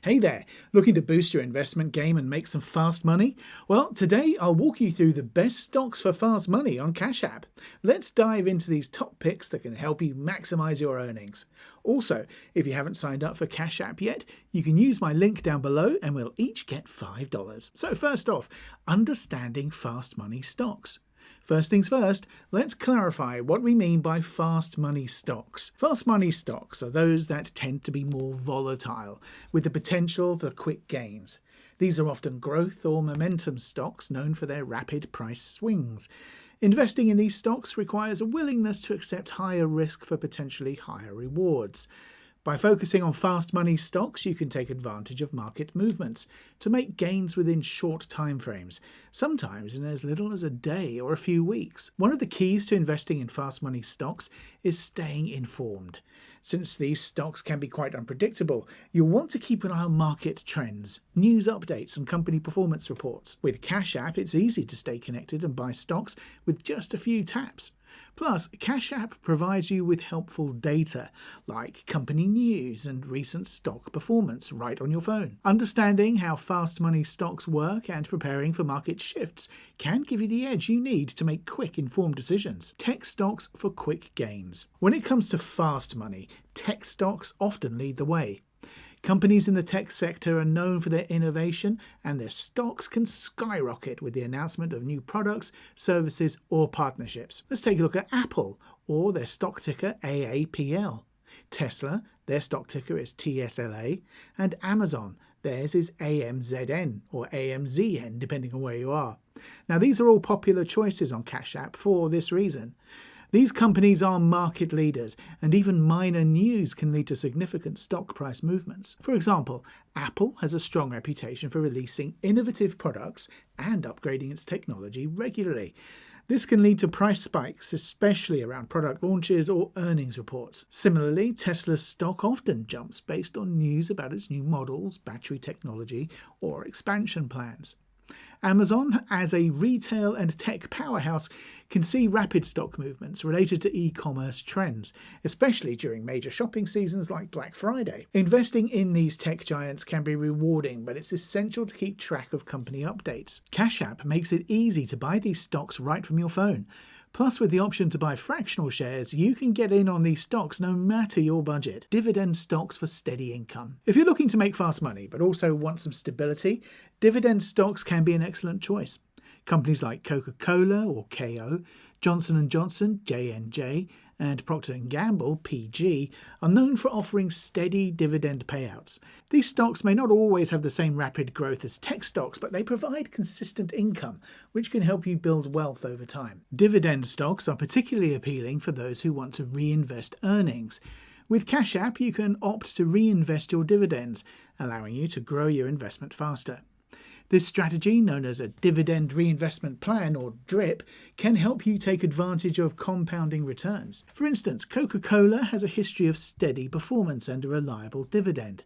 Hey there, looking to boost your investment game and make some fast money? Well, today I'll walk you through the best stocks for fast money on Cash App. Let's dive into these top picks that can help you maximize your earnings. Also, if you haven't signed up for Cash App yet, you can use my link down below and we'll each get $5. So first off, understanding fast money stocks. First things first, let's clarify what we mean by fast money stocks. Fast money stocks are those that tend to be more volatile, with the potential for quick gains. These are often growth or momentum stocks known for their rapid price swings. Investing in these stocks requires a willingness to accept higher risk for potentially higher rewards. By focusing on fast money stocks, you can take advantage of market movements to make gains within short time frames, sometimes in as little as a day or a few weeks. One of the keys to investing in fast money stocks is staying informed. Since these stocks can be quite unpredictable, you'll want to keep an eye on market trends, news updates, and company performance reports. With Cash App, it's easy to stay connected and buy stocks with just a few taps. Plus, Cash App provides you with helpful data, like company news and recent stock performance right on your phone. Understanding how fast money stocks work and preparing for market shifts can give you the edge you need to make quick, informed decisions. Tech stocks for quick gains. When it comes to fast money, tech stocks often lead the way. Companies in the tech sector are known for their innovation, and their stocks can skyrocket with the announcement of new products, services, or partnerships. Let's take a look at Apple, or their stock ticker AAPL. Tesla, their stock ticker is TSLA, and Amazon, theirs is AMZN or AMZN, depending on where you are. Now, these are all popular choices on Cash App for this reason. These companies are market leaders, and even minor news can lead to significant stock price movements. For example, Apple has a strong reputation for releasing innovative products and upgrading its technology regularly. This can lead to price spikes, especially around product launches or earnings reports. Similarly, Tesla's stock often jumps based on news about its new models, battery technology, or expansion plans. Amazon, as a retail and tech powerhouse, can see rapid stock movements related to e-commerce trends, especially during major shopping seasons like Black Friday. Investing in these tech giants can be rewarding, but it's essential to keep track of company updates. Cash App makes it easy to buy these stocks right from your phone. Plus, with the option to buy fractional shares, you can get in on these stocks no matter your budget. Dividend stocks for steady income. If you're looking to make fast money but also want some stability, dividend stocks can be an excellent choice. Companies like Coca-Cola or KO, Johnson & Johnson, J&J, and Procter & Gamble, PG, are known for offering steady dividend payouts. These stocks may not always have the same rapid growth as tech stocks, but they provide consistent income, which can help you build wealth over time. Dividend stocks are particularly appealing for those who want to reinvest earnings. With Cash App, you can opt to reinvest your dividends, allowing you to grow your investment faster. This strategy, known as a Dividend Reinvestment Plan or DRIP, can help you take advantage of compounding returns. For instance, Coca-Cola has a history of steady performance and a reliable dividend.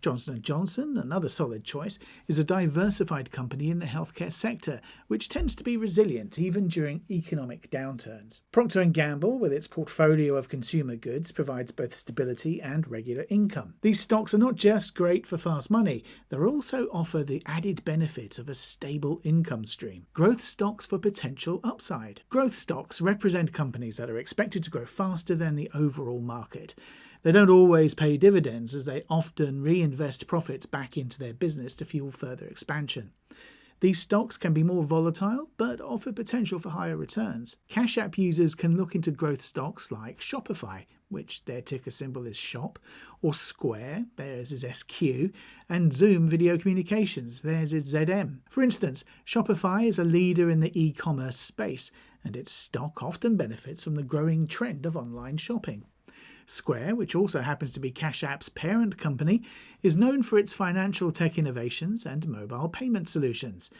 Johnson & Johnson, another solid choice, is a diversified company in the healthcare sector, which tends to be resilient even during economic downturns. Procter & Gamble, with its portfolio of consumer goods, provides both stability and regular income. These stocks are not just great for fast money, they also offer the added benefit of a stable income stream. Growth stocks for potential upside. Growth stocks represent companies that are expected to grow faster than the overall market. They don't always pay dividends, as they often reinvest profits back into their business to fuel further expansion. These stocks can be more volatile, but offer potential for higher returns. Cash App users can look into growth stocks like Shopify, which their ticker symbol is SHOP, or Square, theirs is SQ, and Zoom Video Communications, theirs is ZM. For instance, Shopify is a leader in the e-commerce space, and its stock often benefits from the growing trend of online shopping. Square, which also happens to be Cash App's parent company, is known for its financial tech innovations and mobile payment solutions.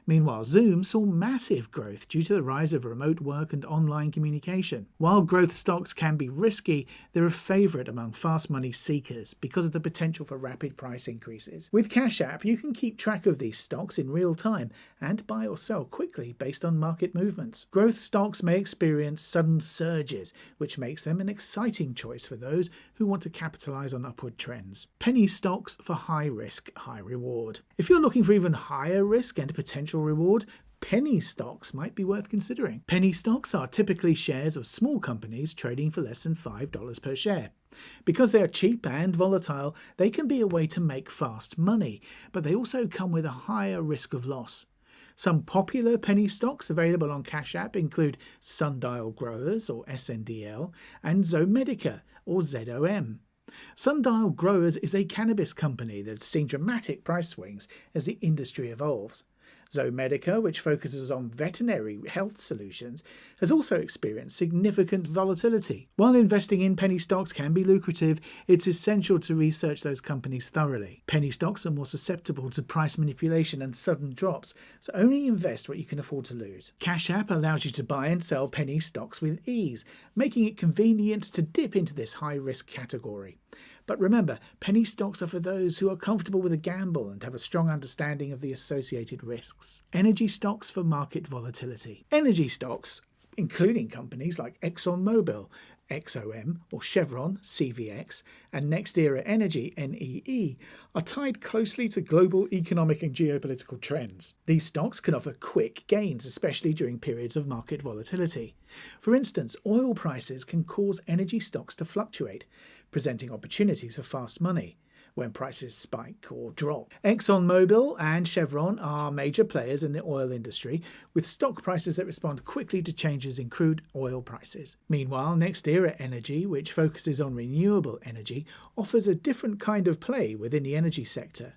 Meanwhile, Zoom saw massive growth due to the rise of remote work and online communication. While growth stocks can be risky, they're a favourite among fast money seekers because of the potential for rapid price increases. With Cash App, you can keep track of these stocks in real time and buy or sell quickly based on market movements. Growth stocks may experience sudden surges, which makes them an exciting choice for those who want to capitalise on upward trends. Penny stocks for high risk, high reward. If you're looking for even higher risk and potential reward, penny stocks might be worth considering. Penny stocks are typically shares of small companies trading for less than $5 per share. Because they are cheap and volatile, they can be a way to make fast money, but they also come with a higher risk of loss. Some popular penny stocks available on Cash App include Sundial Growers, or SNDL, and Zomedica, or ZOM. Sundial Growers is a cannabis company that's seen dramatic price swings as the industry evolves. Zomedica, which focuses on veterinary health solutions, has also experienced significant volatility. While investing in penny stocks can be lucrative, it's essential to research those companies thoroughly. Penny stocks are more susceptible to price manipulation and sudden drops, so only invest what you can afford to lose. Cash App allows you to buy and sell penny stocks with ease, making it convenient to dip into this high-risk category. But remember, penny stocks are for those who are comfortable with a gamble and have a strong understanding of the associated risks. Energy stocks for market volatility. Energy stocks, including companies like ExxonMobil, XOM, or Chevron, CVX, and NextEra Energy, NEE, are tied closely to global economic and geopolitical trends. These stocks can offer quick gains, especially during periods of market volatility. For instance, oil prices can cause energy stocks to fluctuate, presenting opportunities for fast money when prices spike or drop. ExxonMobil and Chevron are major players in the oil industry, with stock prices that respond quickly to changes in crude oil prices. Meanwhile, NextEra Energy, which focuses on renewable energy, offers a different kind of play within the energy sector.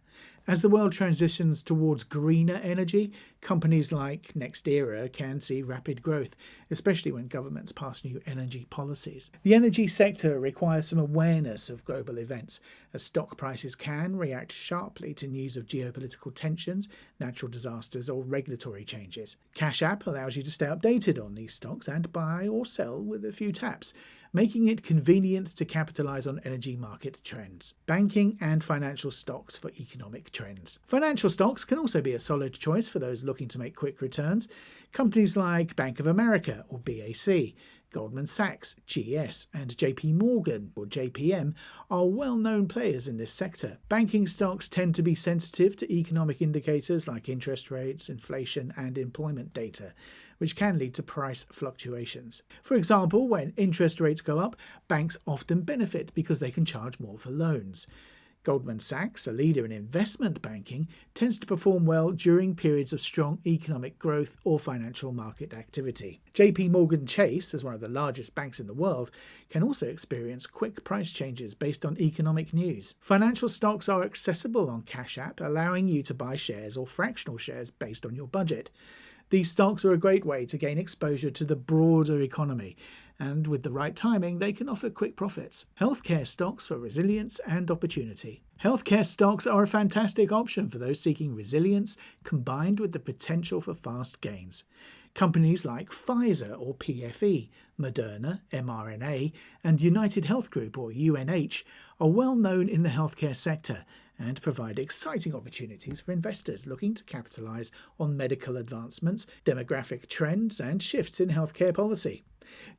As the world transitions towards greener energy, companies like NextEra can see rapid growth, especially when governments pass new energy policies. The energy sector requires some awareness of global events, as stock prices can react sharply to news of geopolitical tensions, natural disasters, or regulatory changes. Cash App allows you to stay updated on these stocks and buy or sell with a few taps, making it convenient to capitalize on energy market trends. Banking and financial stocks for economic trends. Financial stocks can also be a solid choice for those looking to make quick returns. Companies like Bank of America, or BAC, Goldman Sachs, GS, and JP Morgan, or JPM, are well-known players in this sector. Banking stocks tend to be sensitive to economic indicators like interest rates, inflation, and employment data, which can lead to price fluctuations. For example, when interest rates go up, banks often benefit because they can charge more for loans. Goldman Sachs, a leader in investment banking, tends to perform well during periods of strong economic growth or financial market activity. JP Morgan Chase, as one of the largest banks in the world, can also experience quick price changes based on economic news. Financial stocks are accessible on Cash App, allowing you to buy shares or fractional shares based on your budget. These stocks are a great way to gain exposure to the broader economy, and with the right timing, they can offer quick profits. Healthcare stocks for resilience and opportunity. Healthcare stocks are a fantastic option for those seeking resilience combined with the potential for fast gains. Companies like Pfizer, or PFE, Moderna, mRNA, and United Health Group, or UNH, are well known in the healthcare sector and provide exciting opportunities for investors looking to capitalise on medical advancements, demographic trends, and shifts in healthcare policy.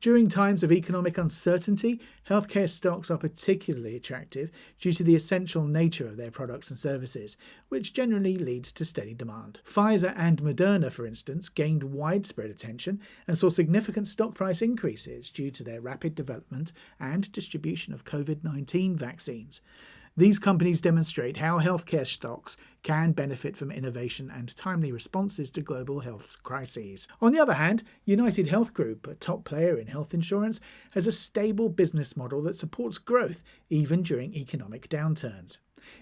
During times of economic uncertainty, healthcare stocks are particularly attractive due to the essential nature of their products and services, which generally leads to steady demand. Pfizer and Moderna, for instance, gained widespread attention and saw significant stock price increases due to their rapid development and distribution of COVID-19 vaccines. These companies demonstrate how healthcare stocks can benefit from innovation and timely responses to global health crises. On the other hand, United Health Group, a top player in health insurance, has a stable business model that supports growth even during economic downturns.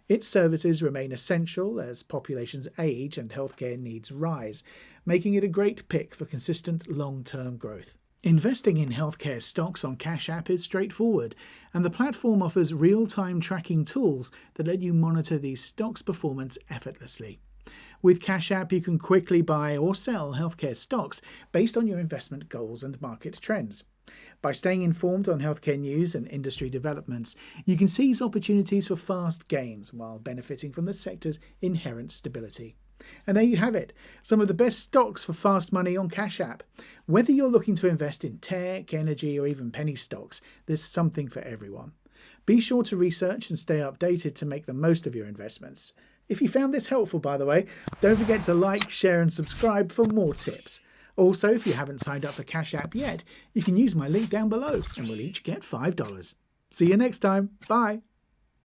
Its services remain essential as populations age and healthcare needs rise, making it a great pick for consistent long-term growth. Investing in healthcare stocks on Cash App is straightforward, and the platform offers real-time tracking tools that let you monitor these stocks' performance effortlessly. With Cash App, you can quickly buy or sell healthcare stocks based on your investment goals and market trends. By staying informed on healthcare news and industry developments, you can seize opportunities for fast gains while benefiting from the sector's inherent stability. And there you have it, some of the best stocks for fast money on Cash App. Whether you're looking to invest in tech, energy, or even penny stocks, there's something for everyone. Be sure to research and stay updated to make the most of your investments. If you found this helpful, by the way, don't forget to like, share and subscribe for more tips. Also, if you haven't signed up for Cash App yet, you can use my link down below and we'll each get $5. See you next time. Bye.